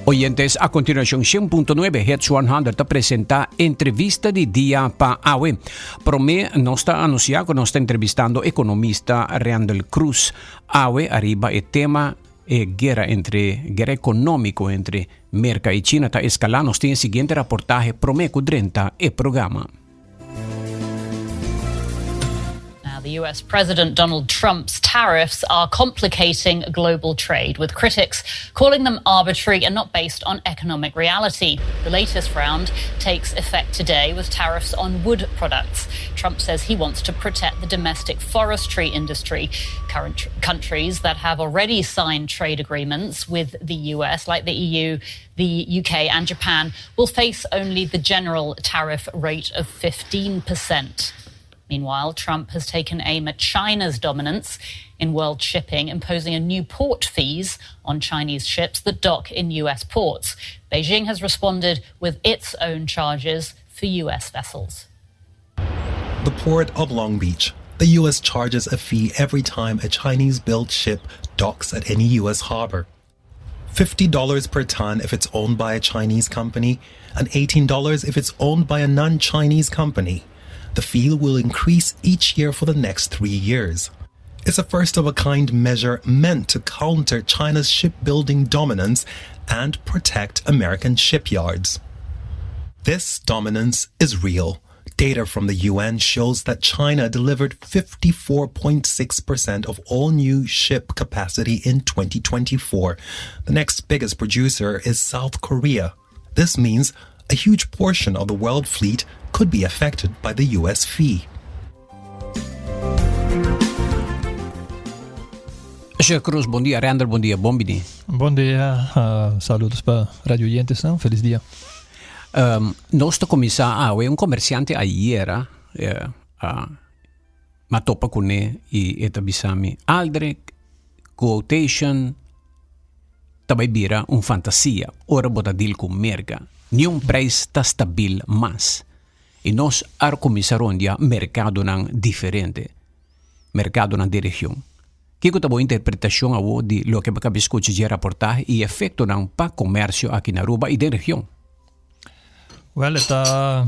Oyentes, a continuación 100.9 Hits 100 te presenta entrevista de día pa AWE. Prome nos está anunciando, nos está entrevistando economista Randall Cruz. AWE arriba el tema guerra económico entre América y China está escalando. Nos tiene el siguiente reportaje prome kudrenta el programa. The US President Donald Trump's tariffs are complicating global trade, with critics calling them arbitrary and not based on economic reality. The latest round takes effect today with tariffs on wood products. Trump says he wants to protect the domestic forestry industry. Current countries that have already signed trade agreements with the US, like the EU, the UK and Japan, will face only the general tariff rate of 15%. Meanwhile, Trump has taken aim at China's dominance in world shipping, imposing a new port fees on Chinese ships that dock in US ports. Beijing has responded with its own charges for US vessels. The Port of Long Beach. The US charges a fee every time a Chinese-built ship docks at any US harbor. $50 per ton if it's owned by a Chinese company, and $18 if it's owned by a non-Chinese company. The fee will increase each year for the next 3 years. It's a first-of-a-kind measure meant to counter China's shipbuilding dominance and protect American shipyards. This dominance is real. Data from the UN shows that China delivered 54.6% of all new ship capacity in 2024. The next biggest producer is South Korea. This means a huge portion of the world fleet could be affected by the US fee. Sir Cruz, bom dia. Randall, bom dia. Bom dia. Bom dia. Saludos para Radio Oyentes. Feliz dia. Nostro commissario è un commerciante ieri ma topa con ne e etabisami aldre quotation tabay bira un fantasia ora bota deal con merga ni un price ta stabil mas e nos ar commissaron dia mercado nan differente mercado nan de región. Kiko tabo interpretación a di lo que baka biscuchi di reportaje y efecto nan pa comercio aquí na Aruba y de región. Well, esta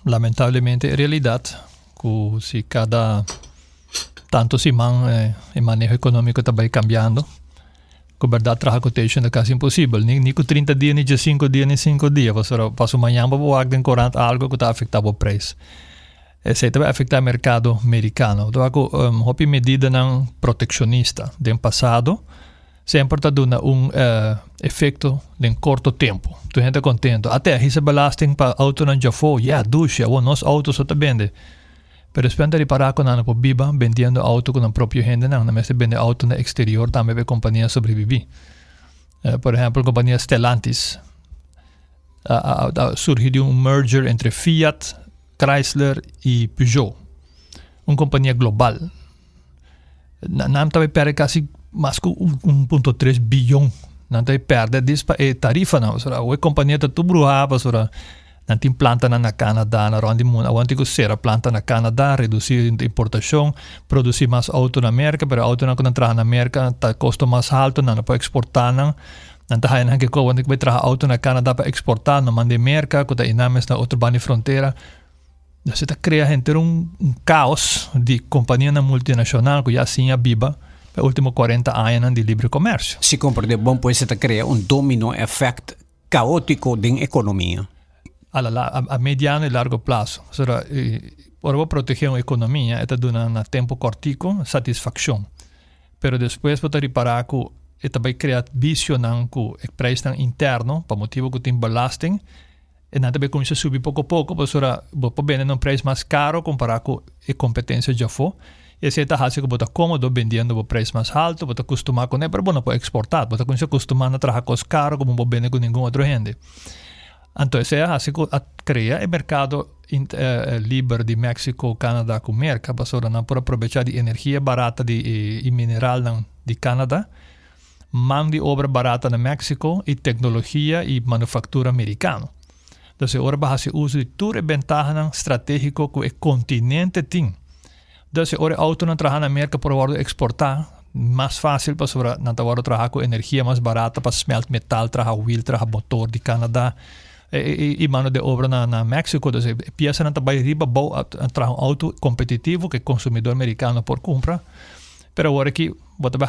lamentablemente realidad que si cada tanto si el manejo económico está cambiando, que verdad trabajar quotation é quase impossível. Ni com 30 dias, ni 5 dias, ni 5 dias. Passo amanhã, vou agden 40 algo que está afetando o preço. Isso vai afetar o mercado americano. Então, hopi medida não proteccionista. Do passado, sempre está dando efeito em curto tempo. Tu gente contento. Até essa belasting para auto não já foi. Ducha, nosso auto só está vende. Pero después de reparar con Ana por Biba, vendiendo auto con la propia gente, no me vende auto en el exterior, también ve compañía sobrevivir. Por ejemplo, la compañía Stellantis surgió un merger entre Fiat, Chrysler y Peugeot. Una compañía global. Nam también pierde casi más que 1.3 billón. Nam también pierde tarifa. La compañía está bruja, nanti planta na Canadá, na rondi mundo, aonde que será planta na Canadá, reduzir importação, produzir mais auto na América, pero auto não entra na América, tá custo mais alto, não pode exportar não. Nanti hay que quando que vai trazer auto na Canadá para exportar, não manda América, que tá inames na outra banda fronteira. Você tá cria gente caos de companhia multinacional que já assim a Biba. Para último 40 anos de livre comércio. Se compreende bom, pois você cria domino effect caótico da economia. A mediano e largo prazo. Para proteger a economia, está dando tempo cortico satisfação. Pero depois para reparar que está vai criar vício que o preço interno, para motivo que tem belasting, e nada vai começar a subir pouco a pouco, para vender um preço mais caro comparado com a competência já foi. E se está fácil que você está cômodo vendendo o preço mais alto, você está acostumado com ele, mas não pode exportar. Você está acostumado a trabalhar com os caros, como não vende com nenhum outro gente. Então, isso é assim que cria o mercado livre de México, Canadá com América, para não por aproveitar de energia barata e mineral de Canadá, mão de obra barata na México e tecnologia e manufatura americana. Então, agora vai fazer uso de toda a vantagem estratégica que o continente tem. Então, agora auto não trabalha na América por hora de exportar, más fácil para sobre natawaro trabajar con energía más barata para smelt metal, trabajar wheel, trabajar motor de Canadá e mano de obra na México. Então, pieza na tabai riba bom trabalhar um auto competitivo que o consumidor americano por compra. Pero agora que bota bem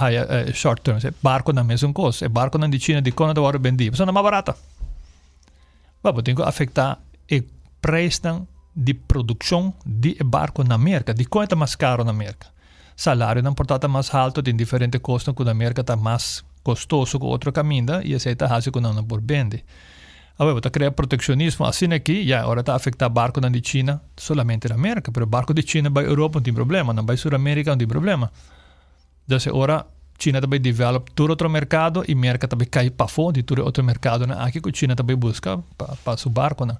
short term, barco na mesma coisa, barco na de China de quando agora vendi, mas não é mais barata. Mas tem que afetar o preço de produção de barco na América, de quanto é mais caro na América. Salário não portata mais alto, tem diferentes custos, que na América está mais custoso que outro caminho, e esse está fazendo que não por vende. Agora, está criando proteccionismo assim aqui, e agora está afetando barco na de China, solamente na América, mas barco de China vai Europa não tem problema, não vai Sul-América não tem problema. Então, agora, China também desenvolve todo outro mercado e a América também cai para fora de todo outro mercado, né? Aqui que a China também busca para seu barco, né?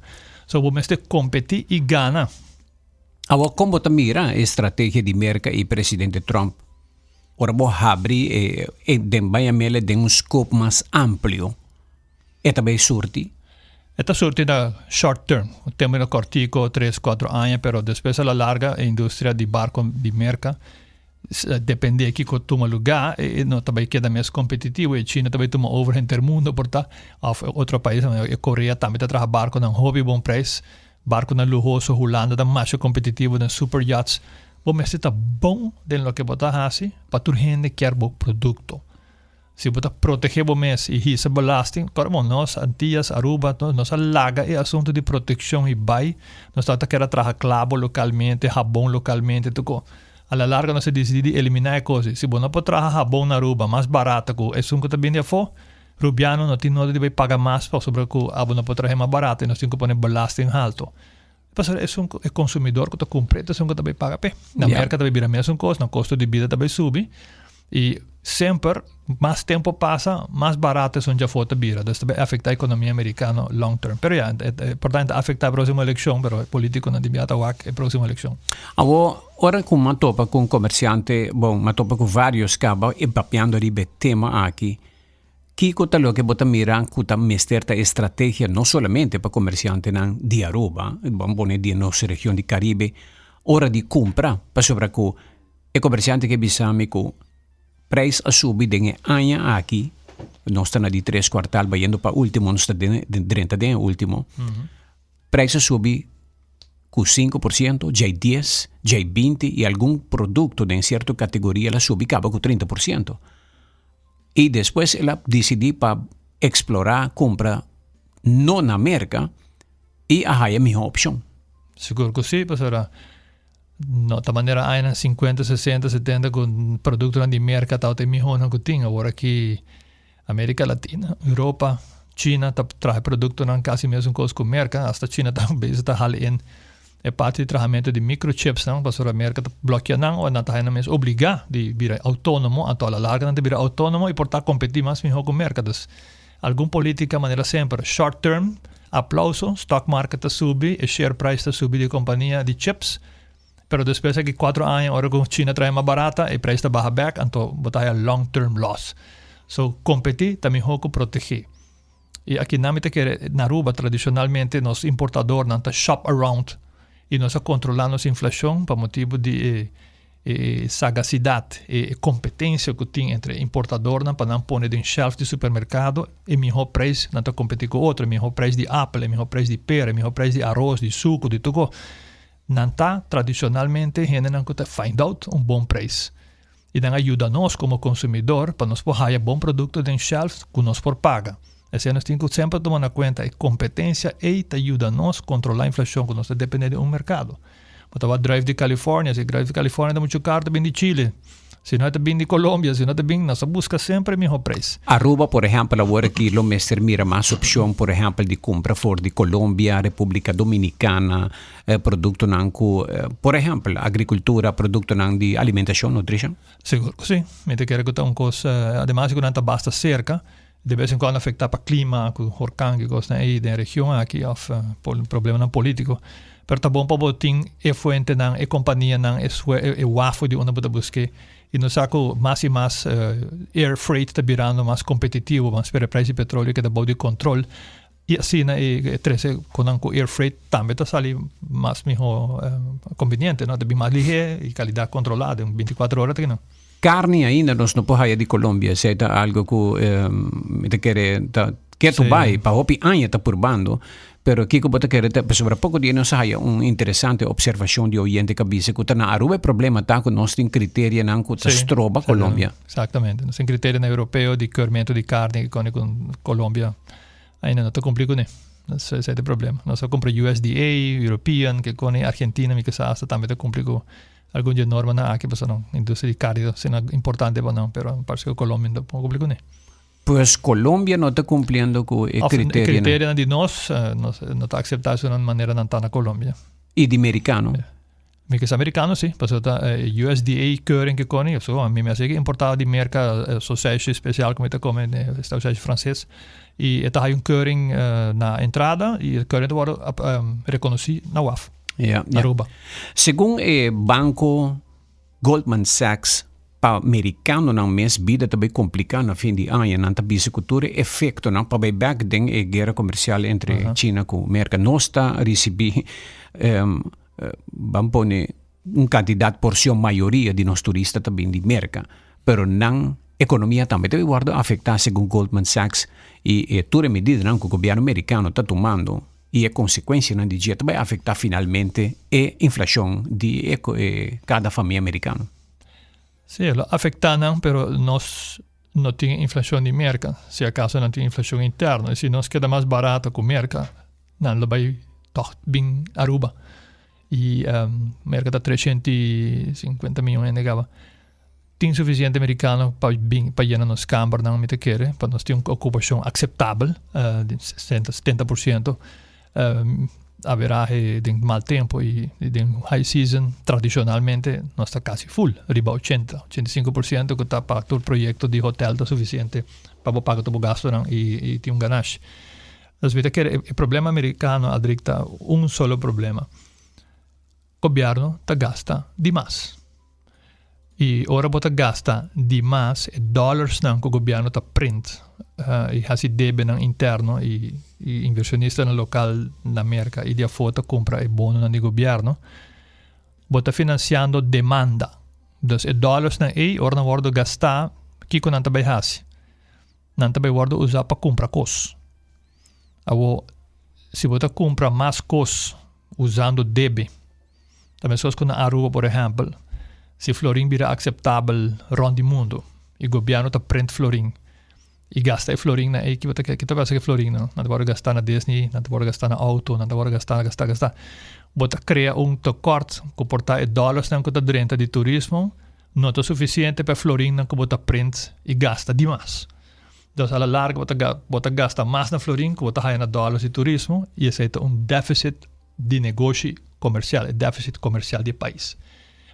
So, vamos competir e ganhar. Agora, como você mira a estratégia de América e presidente Trump? Ora, vou abrir e também tem um escopo mais amplo. E também surte? Esta surte na short term, o tempo no cortico, 3-4 anos, pero depois a larga, a indústria de barco de América, depende aqui que toma lugar e não também queda mais competitivo e China também toma over entre o mundo porta outro país a Coreia também está trabalhando barco na hobby bom preço barco na luxuoso Holanda da mais competitivo na super yachts bom está bom dentro do que botar assim para tu gente quer bom produto se botar proteger bom mês e isso belasting como nós Antillas Aruba nós laga é assunto de proteção e vai nós está quer trabalhar clavo localmente jabón localmente tudo a la larga nós decidimos eliminar coisas. Se você não pode trabalhar jabón na Aruba mais barato que é um que também é for, rubiano não tem nada de pagar mais para sobre que a não pode trabalhar mais barato e nós temos que pôr belasting alto. Mas é consumidor que está comprando, é um que também paga pé. Na América também vira a mesma coisa, o custo de vida também sube e sempre mais tempo passa, mais barato são já foto vira. Isso também afeta a economia americana long term. Pero é importante afetar a próxima eleição, pero o político não devia atuar a próxima eleição. Ora com uma topa com comerciante, bom, uma topa com vários cabos e papiando ribe tema aqui. Que cota lo que bota mira cuta mesterta estratégia não solamente para comerciante nan de Aruba, bom bone de nossa região de Caribe, ora de compra para sobre que o comerciante que bisame com preço a subir de ano aqui, nós estamos de 3 quartal, vai indo para o último, nós estamos dentro do último, preço a subir com 5%, já 10%, já 20%, e algum produto de certa categoria ela subir acaba com 30%. E depois ela decidiu para explorar, compra não na América, e a é a melhor opção. Seguro que sim, pastora. No, de maneira aí 50, 60, 70 com produto de mercado tem melhor não que tem agora aqui América Latina, Europa, China traz produto não quase mesmo coisa com mercado, hasta China também está halendo é parte de tratamento de microchips não, para a América bloqueia não ou não está ainda mesmo obrigar de vir autônomo a toda a larga não de vir autônomo e portar competir mais melhor com mercados. Alguma política maneira sempre short term, aplauso, stock market sube, e share price sube de companhia de chips. Pero depois que 4 anos, agora com China traz mais barata, e o preço está barra back, então botar long-term loss. So, competir também é proteger. E aqui na América, na Aruba, tradicionalmente, nós importadores não shop around e nós controlamos a inflação por motivo de sagacidade e competência que tem entre importador para não pôr em shelf de supermercado e melhor preço, não competir com outro, melhor preço de Apple, melhor preço de pera, melhor preço de arroz, de suco, de tudo. Não está tradicionalmente gente não está find out bom preço e não ajuda nós como consumidor para nós poder bom produto em shelf que nós por paga. Assim nós temos que sempre tomar na conta a competência e ajuda nós a controlar a inflação que nós dependemos de mercado. Mas o drive de Califórnia, se drive de Califórnia é muito caro, também de Chile. Se não é bem de Colômbia, se não é bem, nós busca sempre o melhor preço. Aruba, por exemplo, agora que o mestre mira mais opção, por exemplo, de compra fora de Colômbia, República Dominicana, produto não por exemplo, agricultura, produto não de alimentação, nutrição? Seguro que sim. Me te quero que uma coisa, además que não basta cerca, de vez em quando afeta para o clima, com o huracão que gosta aí da região aqui, por problema não político. Pero tá bom para botar e fuente não, e companhia não, e wafo de onde você busca. E no saco mais e mais air freight está virando mais competitivo, mas para o preço de petróleo que dá bom de controle. E assim, com air freight também está saindo mais melhor conveniente, não? Tem mais ligeiro e qualidade controlada, 24 horas, não? carne ainda nós não podemos de Colômbia, se é algo que te quer tu vai para hopi anya tá purbando, pero aqui que bota querer sobre pouco dia nós há interessante observação de oyente que diz que na Aruba problema tá com nós tem critério não que tá stroba Colômbia. Exatamente, nós tem critério europeu de curamento de carne com Colômbia ainda não tá complicado né. Esse é o problema. Nós compra USDA, European, que com Argentina, me que sabe, também tá complicado. Algum de norma na aqui, mas não, indústria de carne, sendo importante para não, pero parece que Colômbia não tá complicado né. Pues Colômbia não está cumprindo com o critério. O critério de nós não está aceitável de uma maneira não está na Colômbia. E de americano? Me que é americano, sim. Porque USDA keuring que com isso, a mim me acha que importado de merca sausage especial como está comendo, sausage francês. E está aí keuring na entrada e o keuring está reconhecido na UAF, na Aruba. Segundo o banco Goldman Sachs, para americano não mês vida também complicada na fim de ano, não tá bisicultura efeito não para back den a guerra comercial entre China com América. Nós está receber vamos pôr candidato porção maioria de nós turistas também de América, pero não economia também deve guardar afetar segundo Goldman Sachs e toda medida não que o governo americano está tomando e a consequência não de dia também afetar finalmente a inflação de cada família americana. Sim, afeta não, pero nós não temos inflação de merca. Se acaso não tem inflação interna, e se nós queda mais barato com merca, não vai toch bem Aruba. E merca está 350 milhões de negava. Tem suficiente americano para llenar nos câmara, não me te quer, para nós ter uma ocupação aceitável, de 70%. Haverá de mal tempo e de high season, tradicionalmente, nós está quase full, riba 85% que está para todo projeto de hotel está suficiente para pagar todo o gasto e tem ganache. Nós vemos que o problema americano adricta solo problema. O governo está gasta demais. E ora bota gasta demais e dólares não que o governo está print e assim deve não interno e inversionista no local na América e de foto compra e bono no governo bota financiando demanda dus e dólares na ora não guardo gastar que com não também hasi não também guardo usar para comprar coisas se bota compra mais coisas usando debe também só com a Aruba por exemplo se florim vira aceitável rond o mundo e o governo está print florim e gasta e florim na que tá que florim não pode gastar na Disney, não pode gastar na auto, não pode gastar bota cria tecorte que portar dólares não que tá durante de turismo não é suficiente para florim não que bota print e gasta demais. Então a la larga bota gasta mais na florim que bota high na dólares de turismo e esse é déficit de negócio comercial, déficit comercial de país.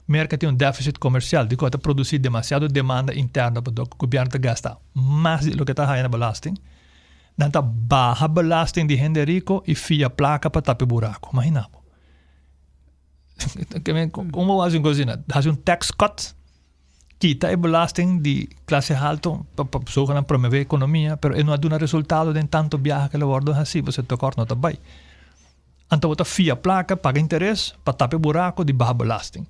Merca tem déficit comercial, de que produzir demasiado demanda interna para o governo gasta mais do que está na belasting. Não está baixa belasting de gente rico e fia placa para tapar buraco. Imagina. Como faz coisa? Faz tax cut, quita a belasting de classe alta para promover a economia, mas não dá resultado de tanto viaje que ele guarda assim, você tocar não está bem. Então, você fia placa, paga interesse para tapar buraco de baixa belasting.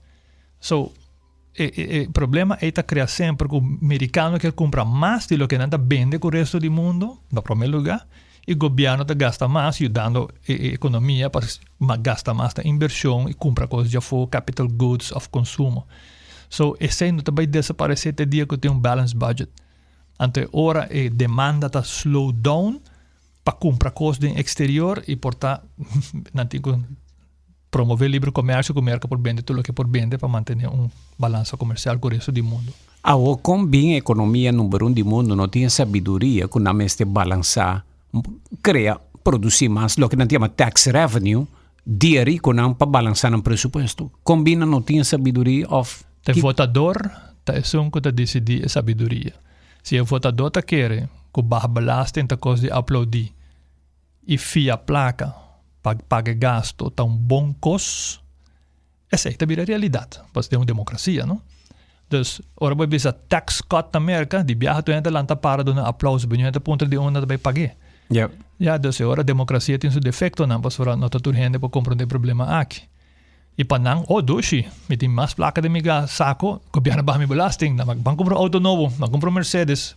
So, o problema é que criar sempre que o americano quer comprar mais do que não vende com o resto do mundo, no primeiro lugar, e o governo gasta mais, ajudando a economia para gastar mais na inversão e comprar coisas de fora, capital goods of consumo. So, esse não vai desaparecer até dia que tem balance budget. Então, ora a demanda está slow down para comprar coisas do exterior e portar, promover livre comércio, merca por vender tudo o que por vender para manter balança comercial com o resto do mundo. Como bem a economia número 1 do mundo não tem sabedoria que não este balançar, cria, produzir mais, o que não chama tax revenue, dia rico não para balançar no presupuesto. Combina não tem sabedoria of... O votador é um que decide a sabedoria. Se o votador quer que o barra belasting está coisa de aplaudir e fia a placa paga gasto, está bom custo, essa é a realidade. Pois tem uma democracia, não? Então, ora vai ver tax cut na América, de viagem tu entra lá, está parado no aplauso, bem, entra ponto de onde vai pagar. Então, ora a democracia tem seu defeito, não? Pois ora não está tudo gente para compreender problema aqui. Ipanang, dushi, met mas plaka de miga sako, gobyerno ba mi belasting, na magkumpro auto novo, magkumpro Mercedes,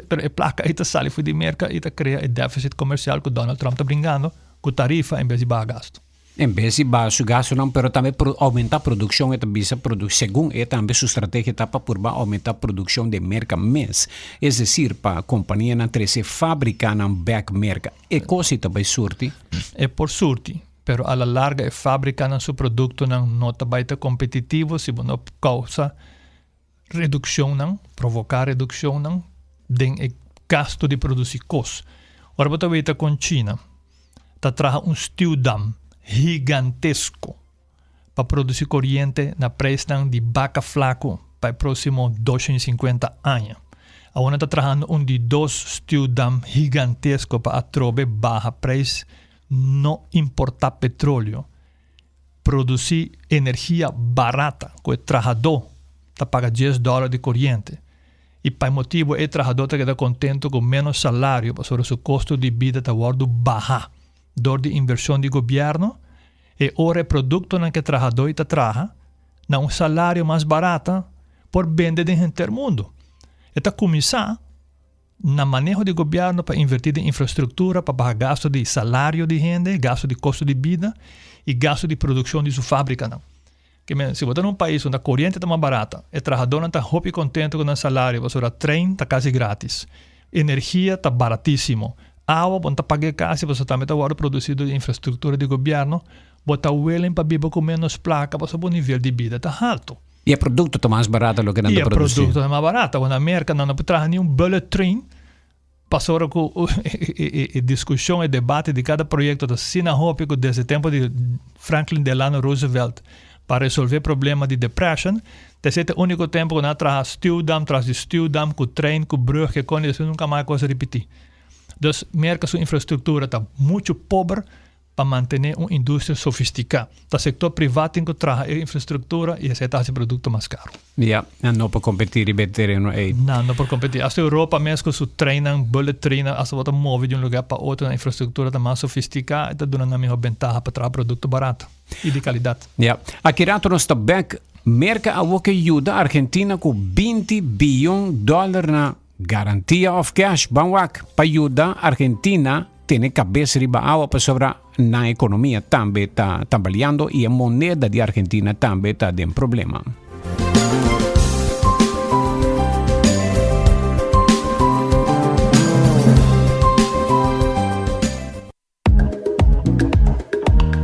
pero e plaka ita sali fu di merka, ita crea e deficit comercial que Donald Trump tá brincando, com tarifa em vez de gasto. Em vez de baixo gasto não, pero também aumentar a produção e também segundo também sua estratégia está para aumentar a produção de merca mês, é decir, para a companhia não ter se fabricar na back merca, é coisa também surti? É por surti. Pero a la larga e fábrica ng su produkto ng nota baita competitivo si bono causa reduksyon ng, provocar reduksyon ng den e gasto de produzir cos. Ora bota baita con China, ta traja un steel dam gigantesco para produzir corriente na preço ng di vaca flaco para o próximo 250 anos. Agora está trabajando um de 2 steel dam gigantesco para atrobe baja preço, no importar petróleo, produzir energia barata, que o trabalhador está paga $10 de corriente. E para motivo o trabalhador está contente com menos salário, sobre seu custo de vida está baixar. Dor de inversão do governo, e ora o produto que o trabalhador está trabalhando, na um salário mais barato, por vender em todo o mundo. Está começar na manejo de governo para invertir em infraestrutura, para pagar gasto de salário de gente, gasto de custo de vida e gasto de produção de sua fábrica. Não. Que, se você está num país onde a corrente está mais barata, o trabalhador não está muito contente com o salário, você o trem está quase grátis, energia está baratíssimo, água você está pagando quase, você também está produzido de infraestrutura de governo, você está willing para viver com menos placa, você o nível de vida está alto. E o produto está mais barato do que não produzir. E o produto é mais barato. Quando a América não traz nenhum bullet train, passou com a discussão e debate de cada projeto da sinahópico desde o tempo de Franklin Delano Roosevelt para resolver problema de depression. Esse é o único tempo que nós traz steel dam, com trem, com brug, que com isso nunca mais coisa repetir. Então, a América, sua infraestrutura está muito pobre para manter uma indústria sofisticada. O setor privado tem que trazer a infraestrutura e aceitar esse produto mais caro. Não para competir e bater no aid. Não para competir. A Europa mesmo, se treinam, bullet train, a você move de um lugar para outro, a infraestrutura está mais sofisticada, está dando a melhor vantagem para trazer produto barato e de qualidade. Aqui rato nós está back, merca a que ajuda a Argentina com $20 bilhões na garantia of cash, para ajudar a Argentina tiene cabeça riba agua para sobrar na economia também está trabalhando e a moneda de Argentina também está de problema.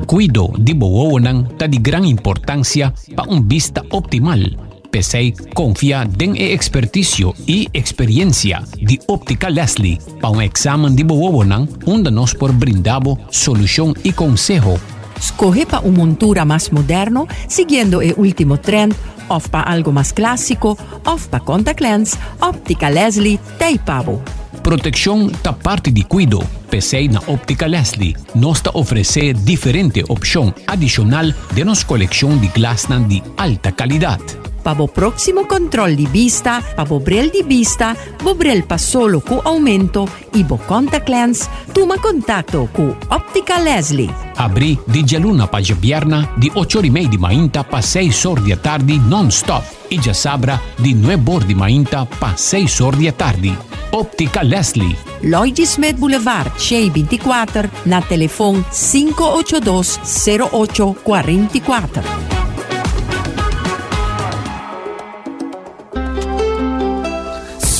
Cuido de bowonan está de gran importância para vista optimal. Pesei confia en experticio y experiencia de Óptica Leslie para un examen de bowonan, onde nos por brindamos solución y consejo. Escoge para una montura más moderno, siguiendo el último trend, o para algo más clásico, o para contact lens, Óptica Leslie te pago. Protección ta parte de cuido. Pesei na Óptica Leslie nos ofrece diferente opción adicional de nos colección de glasses de alta calidad. Para o próximo control de vista, para o brel de vista, o brel pa solo com aumento e o contact lens, toma contato com Óptica Leslie. Abri de luna para vierna, de 8:30 de manhã para 6 horas da tarde non-stop. E já sabra, de 9 horas de manhã para 6 horas da tarde. Óptica Leslie. Lloyd Smith Boulevard, Shea 24, na telefone 582-0844.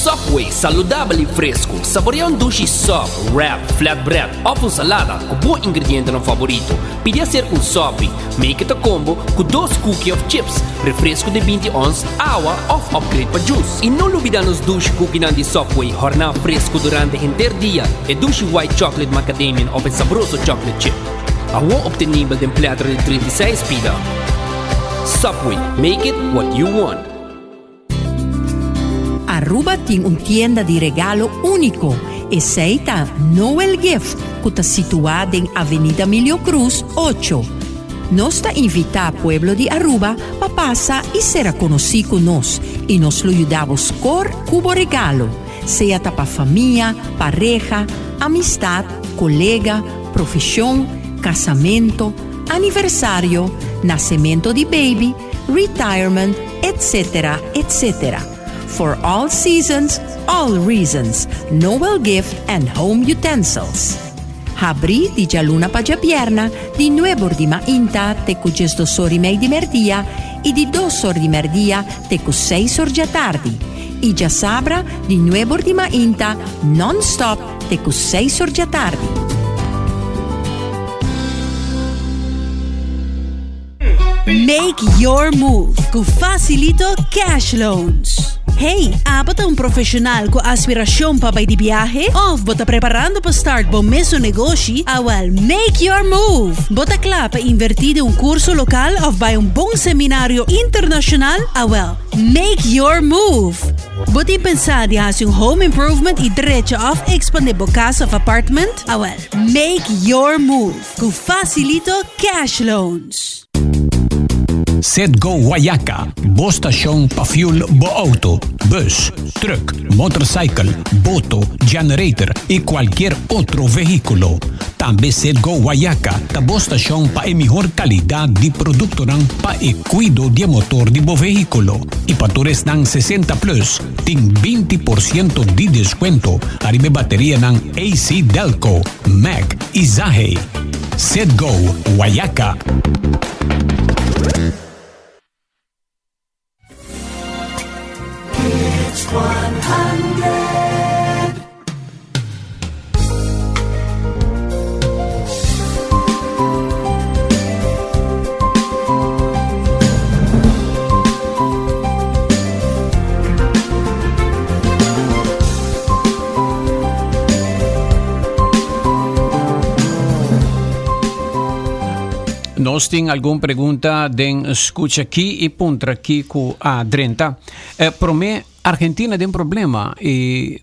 Subway, saudável e fresco. Saboreia um duche soft, wrap, flatbread, ou salada com bom ingrediente no favorito. Podia ser um sop, make it a combo com 2 cookies of chips, refresco de 20 ons, água ou upgrade para juice. E não olvida nos duche cookie de Subway, jornal fresco durante o inteiro dia. E duche white chocolate macadamia ou saboroso chocolate chip. Agora obtenível de platter de 36 pida. Subway, make it what you want. Aruba tem tienda de regalo único. Aceita Noel Gift, que está situada em Avenida Milio Cruz 8. Nós está invita ao pueblo de Aruba para passar e ser conhecido com nós. E nós lhe ajudamos com cubo regalo. Seja para família, pareja, amistade, colega, profissão, casamento, aniversário, nascimento de baby, retirement, etc., etc. For all seasons, all reasons, Noel Gift and Home Utensils. Habri di Gialuna Pagiapierna, di Nuevo di Mainta, te cu gesto sori mei di merdia, e di 2 sori di merdia, te cu 6 sorgia tardi. I già sabra di Nuevo di Mainta, non stop, te cu 6 sorgia tardi. Make your move con Facilito Cash Loans. Hey, bota un profissional com aspiração para ir de viagem? Ou bota preparando para start bom mesmo negócio? Make your move. Bota claro para invertir em curso local ou vai bom seminário internacional? Make your move. Bota pensar de fazer home improvement e direito of expandir a casa ou apartment? Make your move com Facilito Cash Loans. Sedgo Guayaca, bo stasyon pa fuel bo auto, bus, truck, motorcycle, boto, generator y cualquier otro vehículo. También Sedgo Guayaca, ta bo stasyon pa e mejor calidad de producto ng pa e cuido de motor de bo vehículo. Y pa tures ng 60 plus, ting 20% de descuento. Arriba batería ng AC Delco, Mac y Zahe. Sedgo Guayaca. Nós tem alguma pergunta den escuta aqui e puntra aqui com a Drenta. Para mim, Argentina tem problema e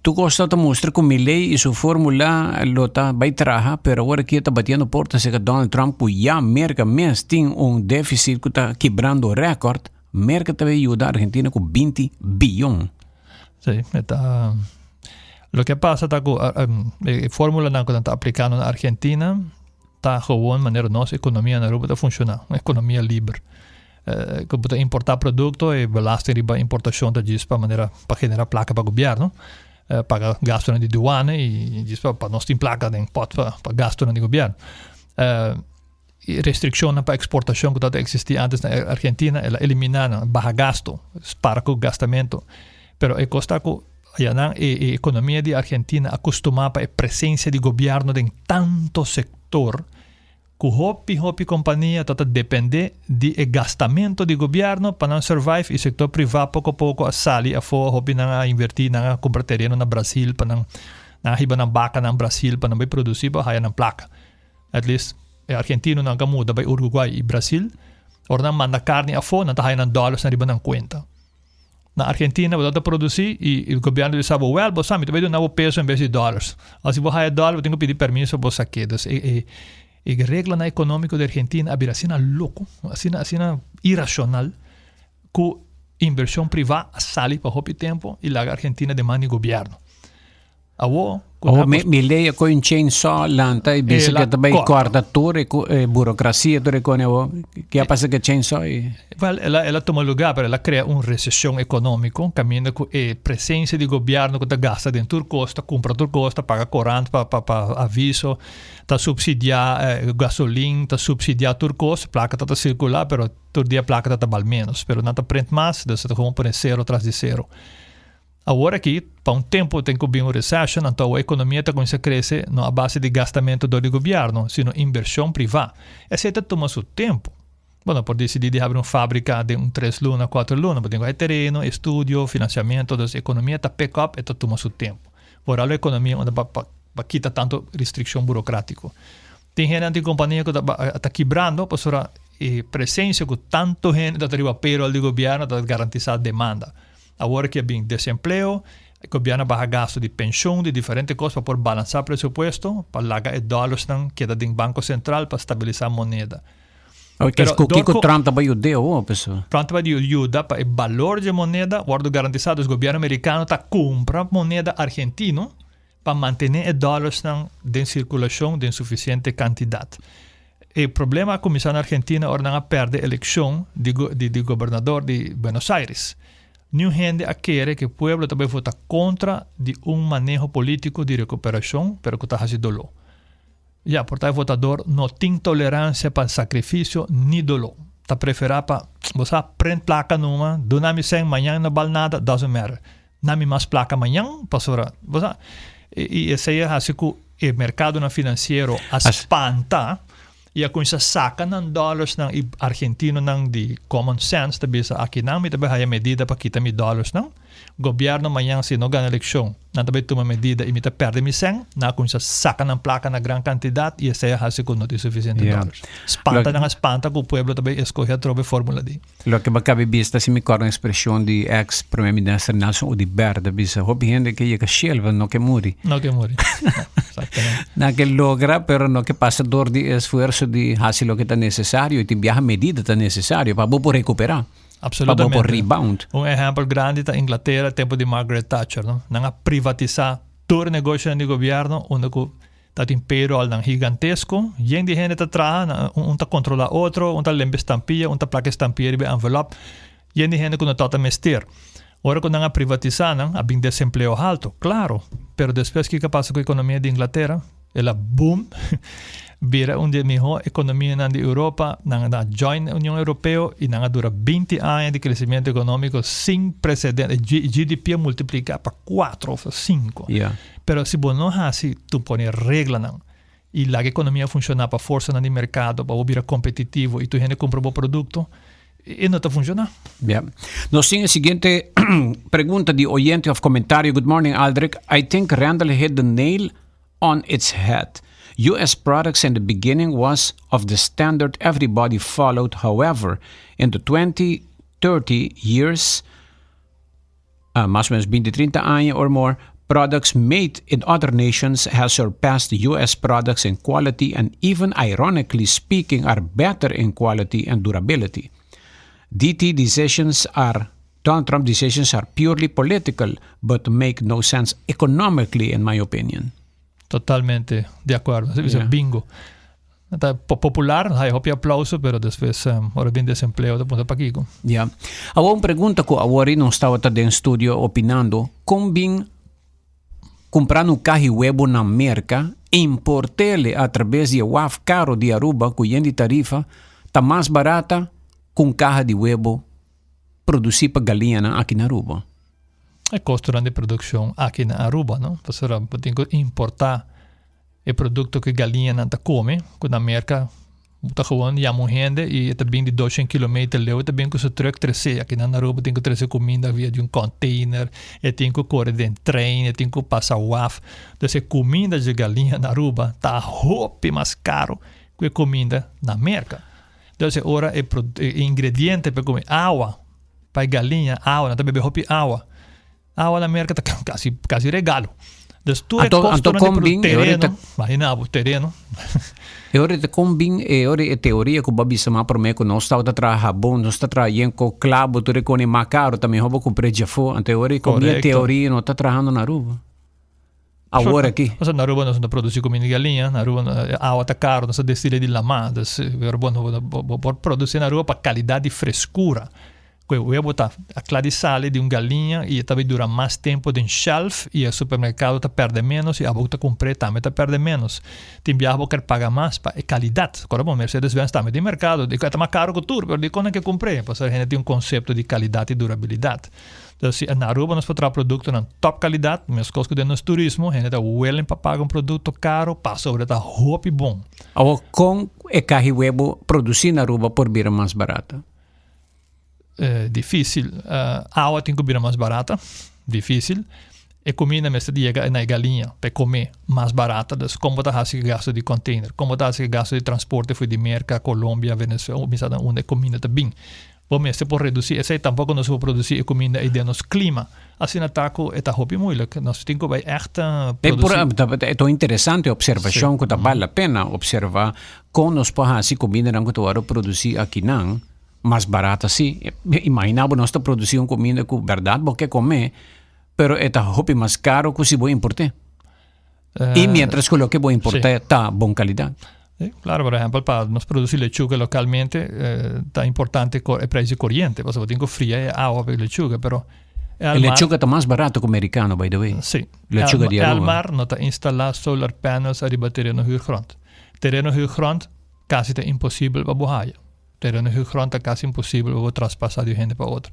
tu gosta de mostrar como lei e sua fórmula lota vai traja, pero agora aqui está batendo porta se que Donald Trump já América mesmo tem déficit que está quebrando recorde. América também ajuda a Argentina com 20 bilhões. Sí, está. Lo que pasa está con fórmula que está aplicando na Argentina. Está gewoon maneira nossa economia na Europa funcionar, uma economia livre. Que pode importar produto e belasting riba importação da diz para maneira para generar placa para o governo, pagar gasto de douane e diz para nós tem placa em pot para gasto de governo. Restrição para exportação que estava existia antes na Argentina, ela eliminar barra gasto, para com gastamento, pero e costa com a economia de Argentina acostumada para a presença de governo em tanto sector que hopi companhia tota depende de gastamento de governo para não survive e sector privado pouco a pouco a sali a fora hopi na invertir na comprar terreno na Brasil para não na riba na vaca na Brasil para não vai produzir para haya na placa at least argentino não muda vai Uruguai e Brasil ora não manda carne a fora não tá haya na dólares na riba na conta. Na Argentina, você produzir e o governo diz, well, você vai dar um peso em vez de dólares. Se você vai dólar, você tem que pedir permisso para você saquear. E a regra na econômica da Argentina é assim louco, assim irracional, que inversão privada sai para pouco tempo e a Argentina demanda o governo. Mi lei con un chainsaw lanta e bisa che também cordatore e burocracia dove con che passa che chainsaw well ela toma lugar para ela cria recessão econômica caminho com presença de governo que gasta dentro do costa compra do costa paga corante para aviso tá subsidiar gasolina tá subsidiar tur costa placa tá circular pero todo dia placa tá bal menos pero não tá prende mais então tá como por zero atrás de zero. Agora aqui, para tempo tem que vir recession, então a economia está começando a crescer não a base de gastamento do governo, sino inversão privada. Esse toma seu tempo. Bueno, por decidir de abrir uma fábrica de 3 lunas, 4 lunas, porque tem terreno, estudo, financiamento, então a economia está pick up, então toma seu tempo. Por a economia onde para quitar tanto restrição burocrática. Tem gente de companhia que está quebrando, por a presença que tanto gente está arriba payroll do governo está garantizar demanda. Agora que é bem desemprego, o governo vai gasto de pensão, de diferentes coisas para balançar o presupuesto, para lagar dólares que queda em Banco Central para estabilizar a moeda. O que o Trump vai ajudar, pessoal? Trump vai ajudar para o valor de moeda, guardo garantizado, o governo americano está comprando moeda argentina para manter os dólares em circulação em suficiente quantidade. o problema começou na Argentina, ora não perde a eleição de governador de Buenos Aires. Nenhum gente quer que o povo também vota contra de manejo político de recuperação, pero que está fazendo dolor. Portanto, o votador não tem tolerância para sacrifício nem dolor. Está preferir para você prende placa numa, do nome sem amanhã não vale nada, doesn't matter. Nami mais placa amanhã, pastora. E esse é assim que o mercado financeiro espanta e a coisa saca ng dollars ng argentino ng de common sense tabi sa akin nang may tabi haya medida pa kita mi dollars ng gobyerno mayang sino gan eleksyon na tabi tuma medida imita perde mi seng na kung sa saca ng plaka na gran cantidad y ese hasi ko not suficiente dollars espanta ko pueblo tabi escoger trobe formula di lo que bakabi vista si mi corre expresión di ex primer ministro Nelson Uribe tabi sa hobi gente que llega shelva no que muri na que logra pero no que pasa dor di esfuerzo di hasi lo que está necesario y ti viaja medida está necesario para poder recuperar. Absolutamente. Para rebound. Un exemplo grande da Inglaterra, tempo de Margaret Thatcher, no? Nanga privatizar todo o negócio do governo, onde está tem payroll gigantesco, e de gente está atrás, tá controla outro, tá lembre estampia, tá placa estampia de envelope, e de gente que não está mester. Ora, quando nanga privatizar, há bem desemprego alto, claro, pero depois que passa com a economia de Inglaterra, ela boom, vira de melhor economia na Europa, na join União Europeia e na dura 20 anos de crescimento econômico sem precedentes. GDP multiplicar para 4 ou 5. Pero se você não assim, tu põe regra não. E lá a economia funciona para força no mercado, para virar competitivo e tu gente compra o produto, e não está funcionando. Nos tem a seguinte pergunta de oyente of comentário. Good morning, Aldrich. I think Randall hit the nail on its head. U.S. products in the beginning was of the standard everybody followed. However, in the 20, 30 years, más o menos 20-30 años or more, products made in other nations has surpassed U.S. products in quality and even, ironically speaking, are better in quality and durability. Donald Trump decisions are purely political, but make no sense economically, in my opinion. Totalmente de acordo. Bingo. Está popular, hay aplauso, pero después ahora bien desempleo de punta para aquí. Agora uma pergunta que agora não estava em estúdio opinando, como bem comprar um carro web na América, importá-lo através de WAF caro de Aruba, com de tarifa, está mais barata com carro de web produzir para galinha aqui na Aruba. É custo de produção aqui na Aruba, não? Você tem que importar o produto que a galinha não come, que na América está gewoon jammer gente e está bem de 200 km leu, está bem que você truck trazer aqui na Aruba tem que trazer comida via de container, e tem que correr de trem, e tem que passar WAF. Então, a comida de galinha na Aruba está hope mais caro que a comida na América. Então, ora é ingrediente para comer água, para galinha, água, não está bebendo hope água. Água na América está quase regalo. Tu é custo de terreno, imagina o terreno. Ora te combin ora teoria que babi sama por me que não está a trabalhar bom, não está trabalhando com clavo, tu recone mais caro, também roubo com preço fo, a teoria com minha teoria não está trabalhando na Aruba. Agora aqui. Mas na Aruba não se produz comida de galinha, na Aruba a água está caro, não se destila de lama, por produzir na Aruba para qualidade e frescura. O huevo está a clarisale de galinha e também dura mais tempo em shelf e o supermercado está perde menos e a boca compra também está perde menos. Tem viajo que paga mais para a qualidade. Agora, bom, Mercedes-Benz também de mercado, de que está mais caro que tudo, mas de quando é que comprei? Porque a gente tem conceito de qualidade e durabilidade. Então, se na Aruba nós podemos produto na top qualidade, mesmo coisa que no turismo, a gente está willing para pagar produto caro, para sobre está roupa bom. Ou com o carro huevo produzir na Aruba por vir mais barata? Difícil. Água tem que vir mais barata, difícil. E comida mesmo chega na galinha para comer mais barata. Então, como está esse gasto de container, como está esse gasto de transporte foi de América, Colômbia, Venezuela, onde comida está bem. Bom, se pode reduzir, esse tampouco não se pode produzir comida e de nosso clima. Assim, ataco é muito moeilijk. Nós temos que echt produzir. É interessante a observação que vale a pena observar como nós podemos fazer comida que produzir aqui não. Mais barata, sim. Imaginava nós produzir uma comida com verdade, porque comer, pero é hopi mais caro que se vou importar. E mientras que o que vou importar está bom qualidade. Sí, claro, por ejemplo, para nos producir lechuga localmente, está importante el precio corriente. Pues tengo fría y agua para lechuga, pero La lechuga está más barato que americano, by the way. Sí. Lechuga de Aruba. El mar no está instalado solar panels arriba terreno huurgrond. Terreno huurgrond casi está imposible para bohaya. Terreno huurgrond está casi imposible para traspasar de gente para otro.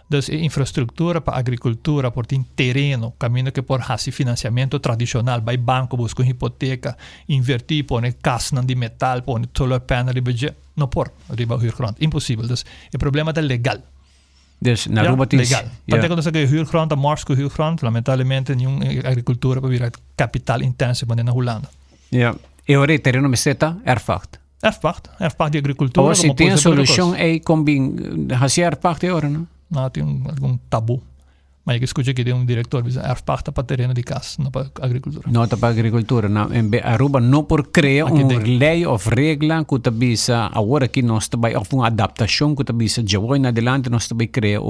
Dus infraestructura para agricultura, por terreno, camino que por hacer financiamiento tradicional, vai banco, busca hipoteca, invertir, pone casas de metal, pone solar panel, no por arriba huurgrond. Impossível. Dus el problema é legal. Dus na Aruba legal. Tanto quando você quer huurgrond, a morsko huurgrond, lamentavelmente, nenhuma agricultura para virar capital intensivo na Holanda. Ja. E ora terreno meseta, erfpacht. Erfpacht de agricultura. Ou se tem a solução é fazer erfpacht agora, não? Não, tem algum tabu. Mas eu escutei que tem diretor que diz erfpacht para terreno de casa, não para agricultura. Não para agricultura. Não. Em Aruba não por criar lei ou regra que está bisa agora que nós também ou uma adaptação que está bisa de hoje em adelante nós também criar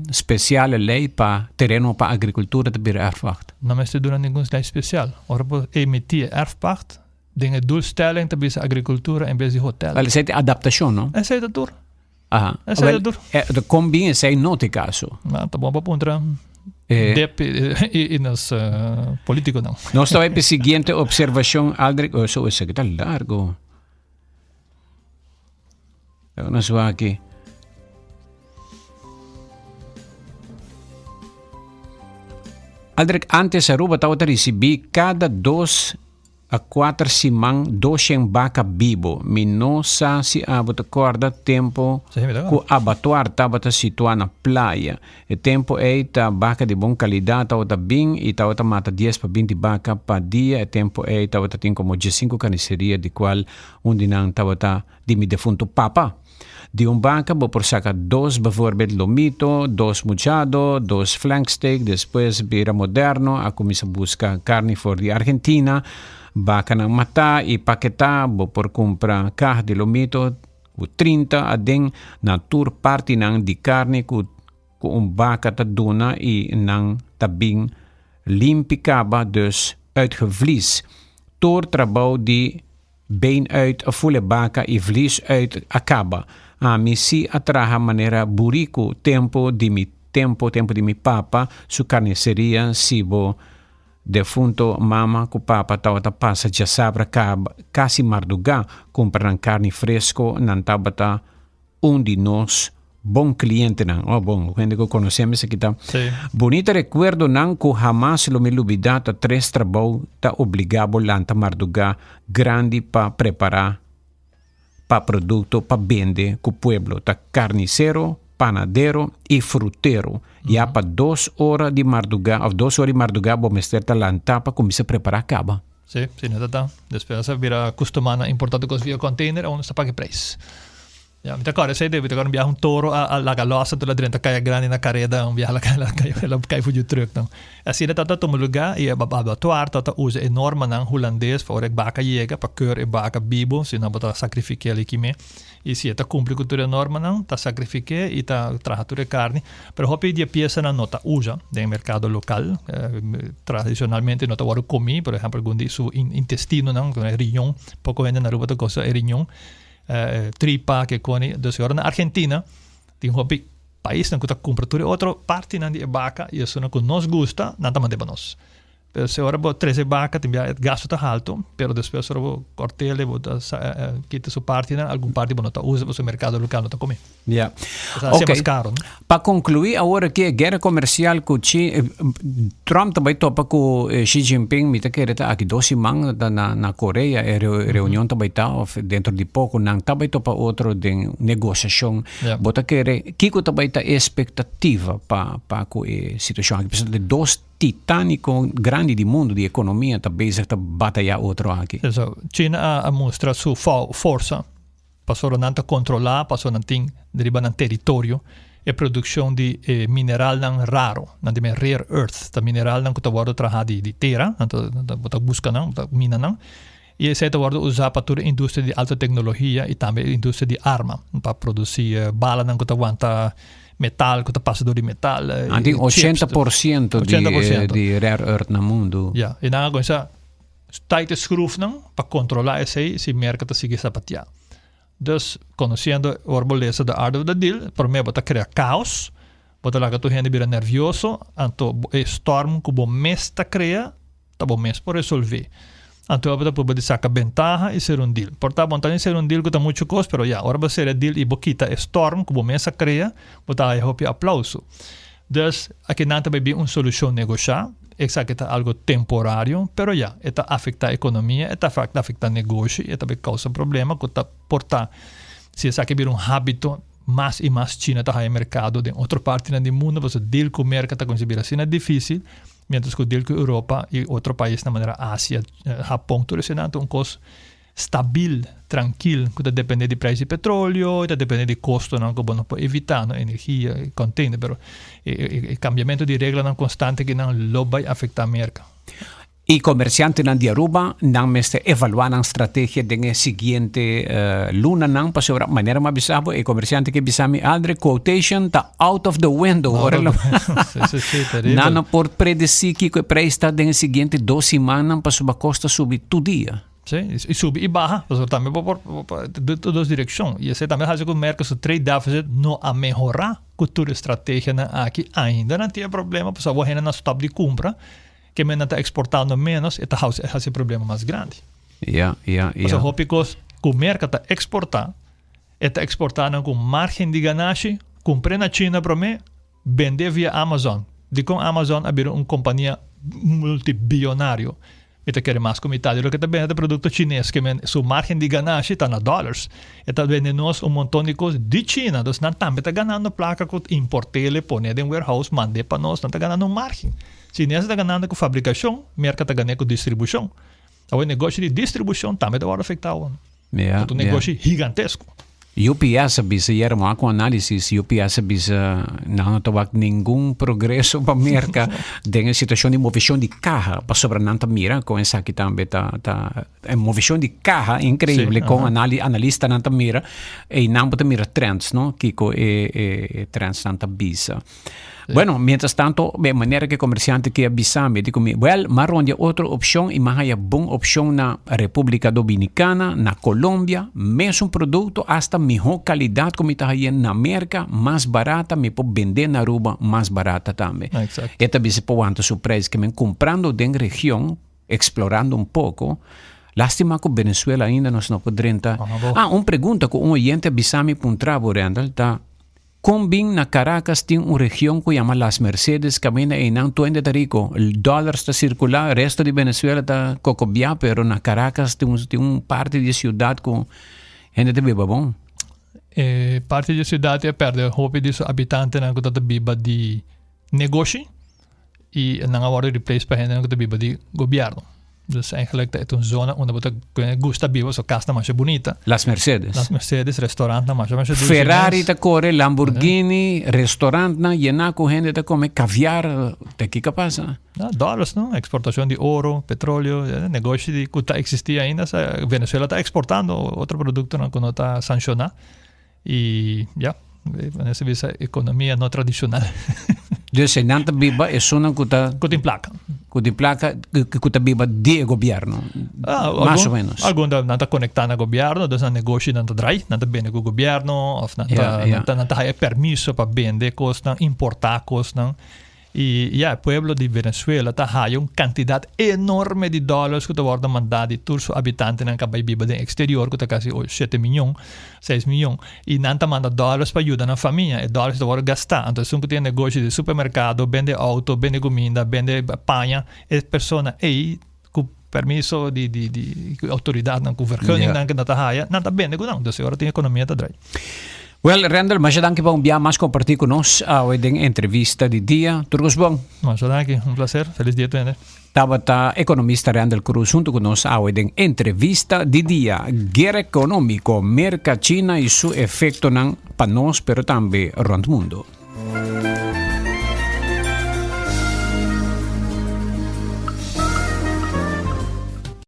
especial lei para terreno para agricultura de erfpacht. Não me está dando nenhuma lei especial. Ora por emitir erfpacht, tem doelstelling te bisa agricultura em vez de hotel. Wel, é adaptação, não? É isso tudo. Aha. De combine sei noti caso. Tá bom para pontra. E nos políticos não. Nós estamos para a seguinte observação, Aldrich. Isso é que está largo. Nós vamos aqui. Aldrich, antes Aruba estava a receber cada 2 a 4 simang 200 vaca vivo. Minosa si abot corda tempo ku abatuar tava situado na praia. E tempo é ta vaca de boa qualidade tava bem e tava mata 10 para 20 vaca para dia. E tempo é tava tem como 5 carniceria de qual não tava de mi defunto papa. De vaca vou por sacar 2 bijvoorbeeld lomito, 2 machado, 2 flank steak, depois vira moderno, a começa a buscar carne fora de Argentina. Vaca na mata e paquetá, vou por comprar carne de lomito, o 30 a den na tour parte nang de carne com vaca ta dona e nang tabing limpicaba dus uitgevlies. Tour trabalho de been uit a volle vaca e vlies uit acaba. A misi atraha maneira burico tempo de mi papa su carniceria sibo defunto mama com papa tawata passa já sabra casi marduga comprar carne fresco nan tabata de nós bom cliente nan bom quando que conhecemos aqui tá bonita recuerdo nan que jamás lo me olvidado 3 trabalho tá obrigado lanta marduga grande para preparar para produto para vender com pueblo tá carnicero panadero e fruteiro. E há para 2 horas de madrugada, ou 2 horas de madrugada, vou mestre talanta para começar a preparar caba. Sim, exatamente. Depois você vira acostumado a importar coisas via container, onde você paga preço. Ja, men agora sei deve agora viajar touro a la galosa toda dentro caia grande na carreda viajar la cai fugiu truck então assim ele tá todo lugar e abatuar tá usa enorme nan holandês para o vaca chega para cur e vaca bibo se não botar sacrificar ali que e se tá cumpre cultura enorme nan tá sacrificar e tá tratar carne pero hope dia peça na nota usa no mercado local tradicionalmente nota waro comi por exemplo gundi su intestino nan riñón pouco vende na ruta coisa riñón tripa que coni dus agora na Argentina tem um país que está comprando outra parte na de vaca e isso não que nos gusta nada mais de nós pero se agora vou 13 vaca tem gasto tá alto pero depois agora vou cortele vou quita sua parte na algum parte vou não usa para o mercado local não tá comer yeah okay caro para concluir agora que a guerra comercial com Trump também topa com Xi Jinping mita que está aqui 2 semanas na Coreia reunião também tá dentro de pouco não também topa outro de negociação bota que Kiko também tá expectativa para com a situação aqui de 2 titânico grande do mundo de economia está bezig a batalhar outro aqui. China a mostrar sua força passou não a controlar, passou não tem deriva no território e produção de mineral não raro, não de rare earth, da mineral não que está guardado trabalhar de terra, não está busca não, mina não. E esse está guardado usar para toda a indústria de alta tecnologia e também a indústria de arma para produzir bala não que está aguenta metal, que está passador de metal. Anting 80% de rare earth no mundo. Ja, e na coisa tight schroef para controlar esse se mercado sigue sapatear. Dus conhecendo a borboleta da arte da deal, por mim bota criar caos, bota lá que tu gente vira nervioso, anto storm que bom mês tá cria, tá bom mês por resolver. Anto bota pode sacar ventaja e ser um deal. Portanto, vontade ser um deal que tá muito custo, pero já, agora vai ser deal e boquita storm que bom mês cria, bota aí hopi aplauso. Dus aqui não também bem uma solução negociar. Exacto, é algo temporário, pero já, está afeta a economia, está afeta o negócio, e também causa problema, que está portar, se essa que vir hábito, mais e mais China está no mercado, de outra parte do mundo, você deal com o mercado está considerado assim difícil, mientras que deal com a Europa e outro país, na maneira Ásia, Japão, tudo isso é um custo stabil, tranquilo, que depende do preço de petróleo, depende do custo que você pode evitar, energia, container, pero o cambiamento de regra não constante que não vai afetar o mercado. E comerciante de Aruba não meste evaluar a estratégia de seguinte luna não para sobre maneira mais bizarra e comerciante que bisami Aldre quotation tá out of the window não pode predecir que o preço está de seguinte 2 semanas para sobre a costa subir todo dia. Sim, e sube e barra, mas também por duas direções. E esse também faz com que o mercado se trade deficit não a melhorar cultura estratégia aqui ainda não tem problema, porque a gente não stop de compra, que não está exportando menos, e está esse problema mais grande. Mas o que o mercado está exportando com margem de ganagem, comprar na China para mim, vender via Amazon. De com Amazon abrir uma companhia multibilionária. Ita quer mais como metade do que também é produto chinês, que sua margem de ganagem está na dólares. Está vendendo montão de coisas de China. Então, não também está ganhando placa com importá-le, pôr em warehouse, mandar para nós, não está ganhando margem. Chinês está ganhando com fabricação, mercado está ganhando com distribuição. Então, o negócio de distribuição também está afetado. É um negócio gigantesco. UPS bisa era uma com análise UPS bisa não tava nenhum progresso para mercado tem a situação de movição de carga para sobre não mira com essa aqui também tá movição de carga incrível com analista não mira e não pode mirar trends não que trends não bisa. Bueno, mientras tanto, de manera que comerciante que avisame, digo, marrondia otra opción y más hay buena opción na República Dominicana, na Colombia, mesmo producto hasta mejor calidad como está ahí en América, más barata, me puedo vender na Aruba más barata también. Exacto. Esta vez se puede antes su precio que me comprando de región, explorando un poco. Lástima que Venezuela ainda não pode entrar. Uma pergunta que um oyente avisame para um trabalho, Randall, tá? Combin na Caracas tem uma região que chama Las Mercedes, que camina em Nanto de Tarico. O dólar está circular, o resto de Venezuela está cocobiá, pero na Caracas tem uma parte de cidade com gente de beba bom. Parte de cidade é perde hope de habitante na que está beba de negócio e não agora replace para gente na que está beba de governo. Dus eigenlijk é uma zona onde você gosta de viver, sua casa mais bonita. Las Mercedes, restaurante mais Ferrari tá corre, Lamborghini, restaurante na llena com gente tá come caviar, tá que capaz? Dólares, não? Exportação de ouro, petróleo, negócio de que existia ainda, Venezuela está exportando outro produto que não está sancionado e nessa vez a economia não tradicional. Dus não tá biba é só não cuta placa. Cuta placa que cuta biba de governo. Mais ou menos. Algum não tá conectado ao governo, dus o negócio não tá drai, não tá bem com o governo, ou não tá permisso para vender coisas, importar coisas. E o pueblo de Venezuela está uma quantidade enorme de dólares que está mandado de todos os habitantes que vai viver no exterior, que está quase 7 milhões, 6 milhões, e não está mandando dólares para ajudar na família, e dólares está gastar. Então, se você tem negócio de supermercado, vende auto, vende comida, vende panha, é pessoa aí com permisso de autoridade, com vergunning, não está bem, não. Então, agora tem economia está drai. Well, Randall, mas danke para enviar mais compartilhar conosco a entrevista de dia. Turgos bom. Mas danke, prazer. Feliz dia também. Estava economista Randall Cruz junto conosco a entrevista de dia. Guerra econômica, mercado China e seu efeito para nós, pero também rond mundo.